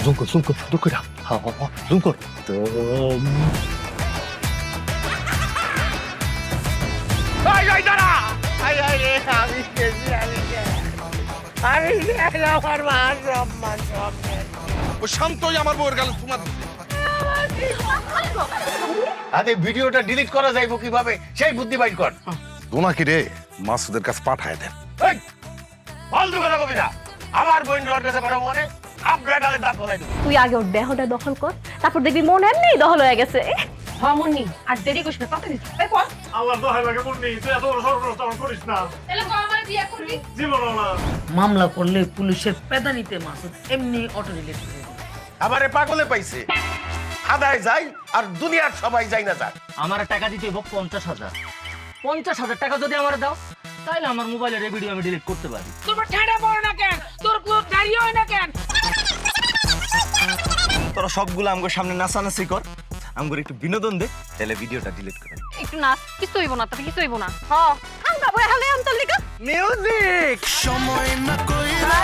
Zoom কর সুন্দর করে হ্যাঁ জুম কর তো ও শান্তই আমার বউয়ের গালে তোমার আরে ভিডিওটা ডিলিট করা যাইব কিভাবে সেই বুদ্ধি বাইর কর দোনাকি রে মাসুদের কাছে পাঠায় দেন এই ফালতু কথা কবি না আমার বোন রোড কাছে পাঠাবো মানে আপনার গালে দাঁত ফলাই দেবো তুই আগে ওর দেহটা দখল কর, তারপর দেখবি মন এমনি দখল হয়ে গেছে। মামুনি আর দেরি করিস না, কথা দিচ্ছি তাই বল। আমার দোহাই লাগে মুন্নি তুই এত বড় সর্বনাশ আমার করিস না তাহলে কো আমার বিয়ে করবি? জীবনও না মামলা করলে পুলিশের পেদানিতে মাসুদ এমনি অটো রিলেট করে দিবে। আমারে পাগলে পাইছে আদায় যাই আর দুনিয়ার সবাই যাই না যাক আমার টাকা দিতে হইব 50,000। 50,000 টাকা যদি আমার দাও তাহলে আমার মোবাইলের এই ভিডিও আমি ডিলিট করতে পারি। তোর ঠাড়া বড় না কেন, তোর কোনো দাড়ি হয় না কেন? তোরা সবগুলো আমগোর সামনে নাচানাচি কর, আমগোর একটু বিনোদন দে, তাহলে ভিডিওটা ডিলিট করে। একটু নাচ, কিছু হইব না, তাতে কিছু হইব না। হ্যাঁ, হাঙ্গা বই হালে আম তার লিগা। মিউজিক সময় না কইরা